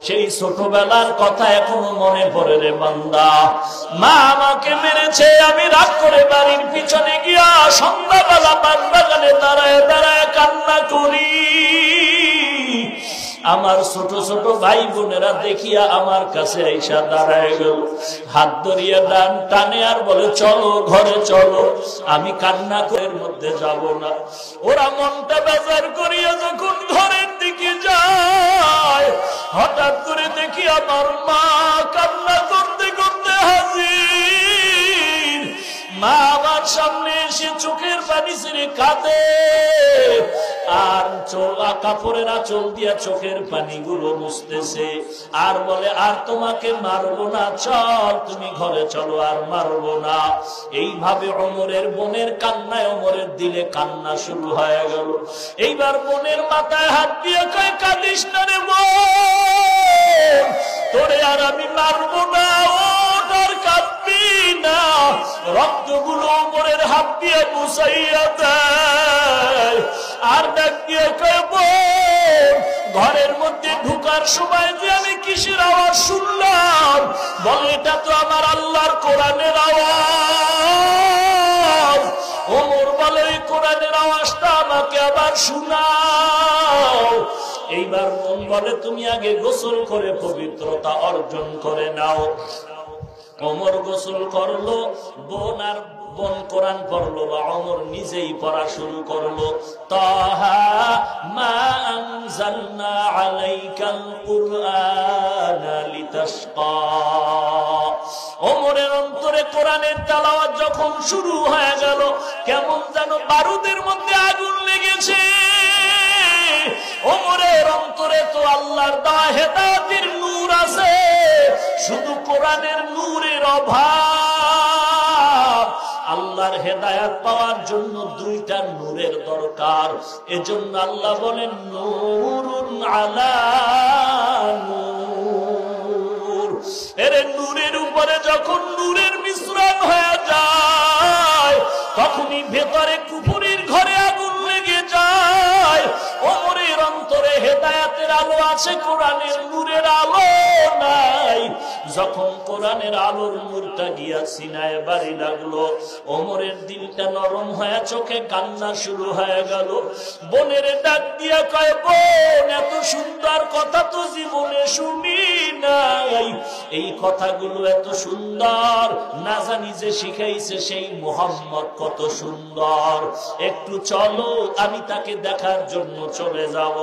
সেই ছোটবেলার কথা এখনো মনে পড়ে রে বান্দা। মা আমাকে মেরেছে, আমি রাগ করে বাড়ির পিছনে গিয়া সন্ধ্যাবেলা বাগানে দাঁড়ায় দাঁড়ায় কান্না করি। আমার ছোট ছোট ভাই বোনেরা দেখিয়া আমার কাছে আইসা দাঁড়ায় গেল, হাত ধরিয়া ডান টানে আর বলে চলো ঘরে চলো। আমি কান্না করে মধ্যে যাব না। ওরা মনটা বেজার করিয়া যখন ঘরের দিকে যায়, হঠাৎ করে দেখি আমার মা কান্না করতে করতে হাজির। মা আমার সামনে এসে চোখের পানি ছেড়ে কাঁদে, আর কাপড়ের আঁচল দিয়া চোখের পানিগুলো মুছতেছে, আর বলে আর তোমাকে মারবো না, চল তুমি ঘরে চলো, আর মারবো না। এইভাবে ওমরের বোনের কান্নায় ওমরের দিলে কান্না শুরু হয়ে গেল। এইবার বোনের মাথায় হাত দিয়ে কয় কাঁদিস না রে বোন, তোরে আর আমি মারবো না, ওঠ আর কাঁদবি না। রক্তগুলো ওমরের হাত দিয়ে মুছাইয়া দেয়, আর ডাক দিয়ে কয় বোন, ঘরের মধ্যে ঢুকার সময় যে আমি কিসের আওয়াজ শুনলাম? বলে এটা তো আমার আল্লাহর কোরআনের আওয়াজ। ওমর বলে এই কোরআনের আওয়াজটা আমাকে আবার শোনাও। এইবার বোন বলে তুমি আগে গোসল করে পবিত্রতা অর্জন করে নাও। ওমর গোসল করলো, বোন কোরআন পড়লো, বা ওমর নিজেই পড়া শুরু করলো। তাহা মা আনজালনা আলাইকাল কুরআনা লিতাশকা। ওমরের অন্তরে কোরআনের তেলাওয়াত যখন শুরু হয়ে গেল, কেমন যেন বারুদের মধ্যে আগুন লেগেছে। ওমরের অন্তরে তো আল্লাহর দেওয়া হেদায়েতের নূর আছে, শুধু কোরআনের নূরের অভাব। আল্লাহর হেদায়েত পাওয়ার জন্য দুইটা নূরের দরকার। এজন্য আল্লাহ বলেন নূরুন আলা নূর। এর নূরের উপরে যখন নূরের মিশ্রণ হয়ে যায়, তখনই ভেতরে কুফুরির ঘরে আগুন লেগে যায়। ওমরের অন্তরে হেদায়েতের আলো আছে, কোরআনের নূরের আলো নাই। যখন কোরআনের আলোর নূরটা গিয়া সিনায় বাড়ি লাগলো, ওমরের দিলটা নরম হয়ে চোখে কান্না শুরু হয়ে গেল। বোনের ডাক দিয়া কয় বোন, এত সুন্দর কথা তো জীবনে শুনি নাই। এই কথাগুলো এত সুন্দর, না জানি যে শিখাইছে সেই মুহাম্মদ কত সুন্দর। একটু চলো, আমি তাকে দেখার জন্য চলে যাব।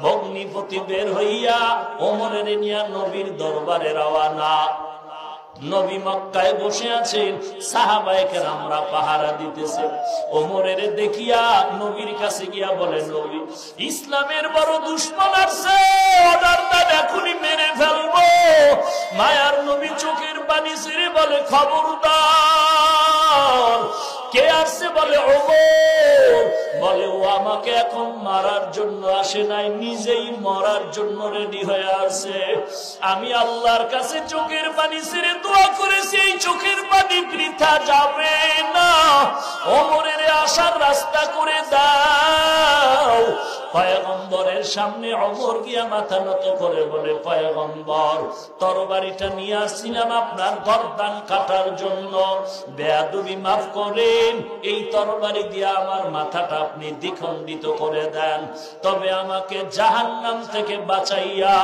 ভগ্নিপতি বের হইয়া ওমরের নিয়া নবীর দরবারে রওয়ানা। নবী মক্কায় বসে আছেন, সাহাবায়ে কেরামরা পাহারা দিতেছে। ওমরের দেখিয়া নবীর কাছে গিয়া বলে, নবী ইসলামের বড় দুশমন আসছে, অর্ডার দেন এখনই মেরে ফেলবো। মায়ার নবী চোখের পানি ছেড়ে বলে খবরদার। কে আসছে? বলে ওমর। বলে ও আমাকে এখন মারার জন্য আসে নাই, নিজেই মরার জন্য রেডি হয়ে আছে। আমি আল্লাহর কাছে চোখের পানি ছেড়ে দোয়া করেছি, এই চোখের পানি বৃথা যাবে না। ওমরের আসার রাস্তা করে দাও। পয়গম্বরের সামনে ওমর গিয়া মাথা নত করে বলে, পয়গম্বর তরবারিটা নিয়ে আসছিলাম আপনার গর্দান কাটার জন্য, বেয়াদবি মাফ করেন, এই তরবারি দিয়ে আমার মাথাটা আপনি দ্বিখণ্ডিত করে দেন, তবে আমাকে জাহান্নাম থেকে বাঁচাইয়া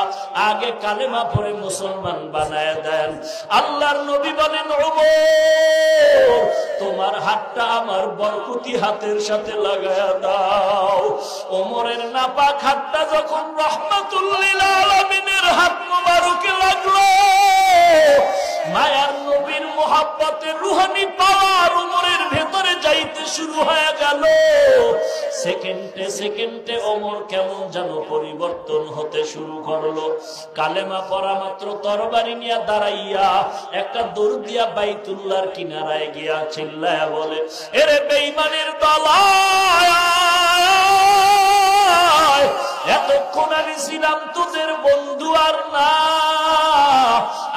আগে কালেমা পড়ে মুসলমান বানায় দেন। আল্লাহর নবী বলেন, ওমর তোমার হাতটা আমার বরকতি হাতের সাথে লাগায়া দাও। ওমরের নাপাক হাতটা যখন রাহমাতুল লিল আলামিনের হাত মোবারকে লাগলো, মায়ার নবীর মুহাব্বতের রুহানি পাওয়ার ওমরের ভেতরে যাইতে শুরু হয়ে গেল। সেকেন্ডে সেকেন্ডে ওমর কেমন যেন পরিবর্তন হতে শুরু করলো। কালেমা পড়া মাত্র তরবারি নিয়ে দাঁড়াইয়া একটা দৌড় দিয়া বাইতুল্লাহর কিনারায় গিয়া চিল্লায়া বলে, এরে বেঈমানের দল, এতক্ষণ আমি ছিলাম তোদের বন্ধু আর না,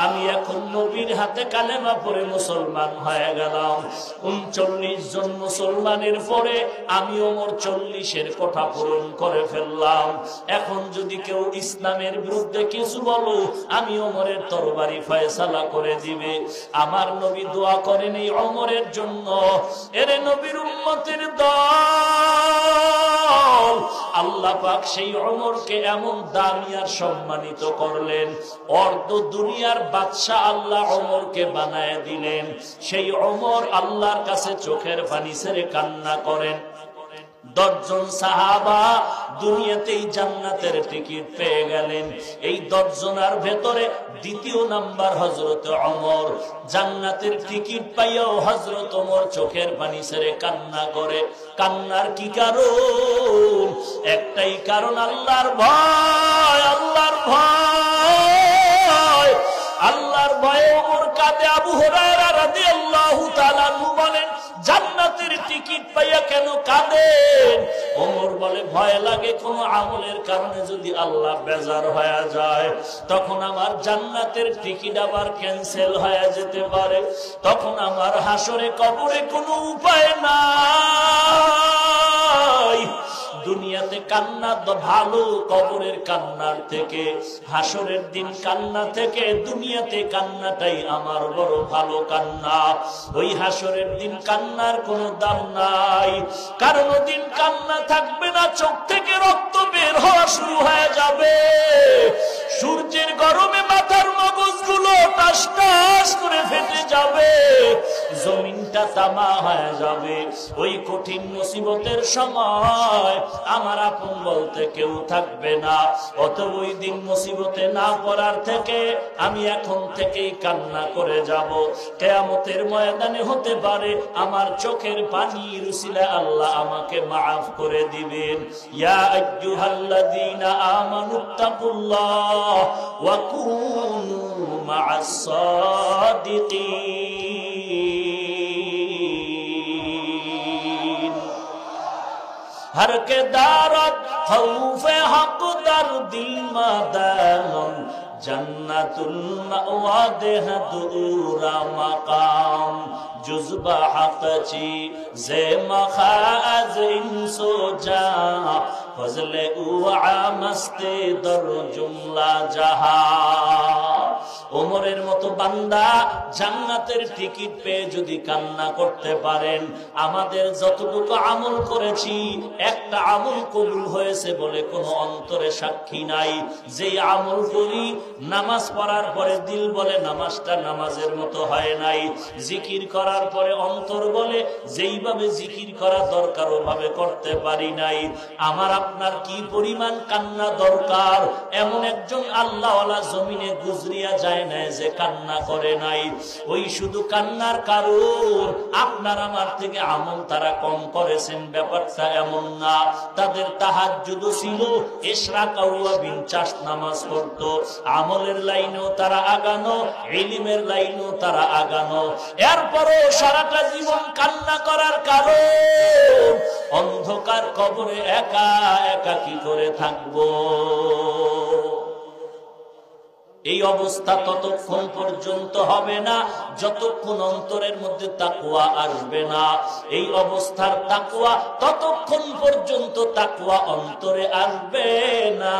আমি এখন যখন নবীর হাতে কালেমা পড়ে মুসলমান হয়ে গেলাম, 39 জন মুসলমানের পরে আমি ওমর 40-এর কোঠা পূরণ করে ফেললাম। এখন যদি কেউ ইসলামের বিরুদ্ধে কিছু বলো, আমি ওমরের তরবারি ফয়সালা করে দিবে। আমার নবী দোয়া করেন এই ওমরের জন্য। এরে নবীর উম্মতের দল, আল্লাহ পাক সেই ওমরকে এমন দামি আর সম্মানিত করলেন, অর্ধ দুনিয়ার বাদশা আল্লাহ ওমরকে বানায় দিলেন। সেই ওমর আল্লাহর কাছে চোখের পানি ছেড়ে কান্না করেন। 10 জন সাহাবা দুনিয়াতেই জান্নাতের টিকিট পেয়ে গেলেন। এই 10 জনের ভেতরে দ্বিতীয় নাম্বার হযরত ওমর। জান্নাতের টিকিট পাইয়াও হযরত ওমর চোখের পানি ছেড়ে কান্না করে। কান্নার কি কারণ? একটাই কারণ, আল্লাহর ভয়। আল্লাহর ভয়, আল্লাহর ভয়ে ওমর কাঁদে। আবু হুরায়রা রাদিয়াল্লাহু তাআলা আনহু বলেন, জান্নাতের টিকিট পাইয়া কেন কাঁদেন? ওমর বলে, ভয় লাগে কোন আমলের কারণে যদি আল্লাহ বেজার হয়ে যায়, তখন আমার জান্নাতের টিকিট আবার ক্যান্সেল হয়ে যেতে পারে। তখন আমার হাসরে কবরে কোনো উপায় নাই। দুনিয়াতে কান্না ভালো, কবরের কান্নার থেকে, হাসরের দিন কান্না থেকে দুনিয়াতে কান্নাটাই আমার বড় ভালো কান্না। ওই হাসরের দিন কান্নার কোনো দাম নাই, কারণ দিন কান্না থাকবে না, চোখ থেকে রক্ত বের হওয়া শুরু হয়ে যাবে। সূর্যের গরমে মাথার মগজগুলো টাস টাস করে ফেটে যাবে, জমিনটা তামা হয়ে যাবে। ওই কঠিন মুসিবতের সময় আমার আপন বলতে কেউ থাকবে না। অত ওই দিন মুসিবতে না পড়ার থেকে আমি এখন থেকেই কান্না করে যাব। কিয়ামতের ময়দানে হতে পারে আমার চোখের পানির উসিলায় আল্লাহ আমাকে মাফ করে দিবেন। ইয়া আইয়ুহাল্লাযীনা আমানুত্তাকুল্লাহ ওয়া কুনু মা'আস সাদিকিন। हर के दारत खौफे हक दर दिल मदाम जन्नतुल मअवा देह दूरा मकाम जुज़बा हक ची जे मखाज इंसो जा फजले उआ मस्ते दर जुमला जहा। ওমরের মতো বান্দা জান্নাতের টিকিট পেয়ে যদি কান্না করতে পারেন, আমাদের যতটুকু আমল করেছি একটা আমল কবুল হয়েছে বলে কোনো অন্তরে সাক্ষী নাই। যে আমল করি নামাজ পড়ার পরে দিল বলে নামাজটা নামাজের মতো হয় নাই, জিকির করার পরে অন্তর বলে যেইভাবে জিকির করা দরকার ওভাবে করতে পারি নাই। আমার আপনার কি পরিমাণ কান্না দরকার, এমন একজন আল্লাহওয়ালা জমিনে গুজরিয়া যায় না যে কান্না করে নাই। ওই শুধু কান্নার কারণ আপনার আমার থেকে আমল তারা কম করেছেন ব্যাপারটা এমন না। তাদের তাহাজ্জুদ ছিল, ইশরাক ওয়া বিনচাস নামাজ পড়তো, আমলের লাইনেও তারা আগানো, ইলমের লাইনেও তারা আগানো। এরপরও সারাটা জীবন কান্না করার কারণ অন্ধকার কবরে একা একা কি করে থাকবো। এই অবস্থা ততক্ষণ পর্যন্ত হবে না যতক্ষণ অন্তরের মধ্যে তাকওয়া আসবে না। এই অবস্থার তাকওয়া ততক্ষণ পর্যন্ত তাকওয়া অন্তরে আসবে না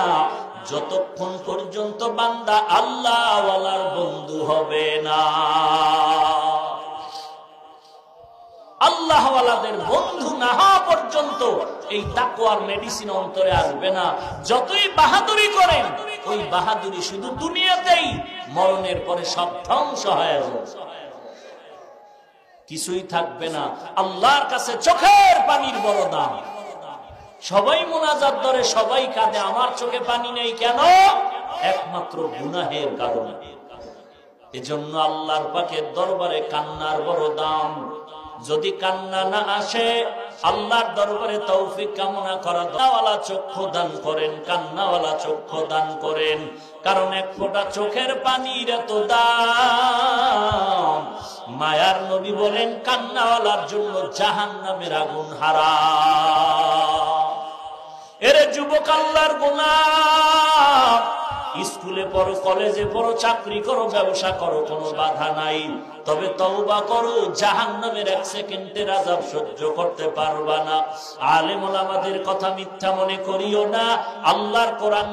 যতক্ষণ পর্যন্ত বান্দা আল্লাহওয়ালার বন্ধু হবে না। আল্লাহওয়ালাদের বন্ধু না হওয়া পর্যন্ত এই তাকওয়ার মেডিসিন অন্তরে আসবে না। যতই বাহাদুরি করেন ওই বাহাদুরি শুধু দুনিয়াতেই, মরণের পরে সব ধ্বংস হয়ে যাবে, কিছুই থাকবে না। আল্লাহর কাছে চোখের পানির বড় দাম। সবাই মুনাজাত ধরে, সবাই কাঁদে, আমার চোখে পানি নেই কেন? একমাত্র গুনাহের কারণে। এজন্য আল্লাহর পাকের দরবারে কান্নার বড় দাম। যদি কান্না না আসে আল্লাহর দরবারে তৌফিক কামনা করা, কান্নাওয়ালা চক্ষু দান করেন, কান্নাওয়ালা চক্ষু দান করেন। কারণ এক ফোঁটা চোখের পানির এত দাম। মায়ার নবী বলেন কান্নাওয়ালার জন্য জাহান্নামের আগুন হারাম। এরে যুবক আল্লাহর গোলাম, স্কুলে পড়ো, কলেজে পড়ো, চাকরি করো, ব্যবসা করো, কোনো বাধা নাই। তবে তওবা করো, জাহান্নামের 1 সেকেন্ডের আযাব সহ্য করতে পারবা না। আলেম ওলামাদের কথা মিথ্যা মনে করিও না। আল্লাহর কোরআন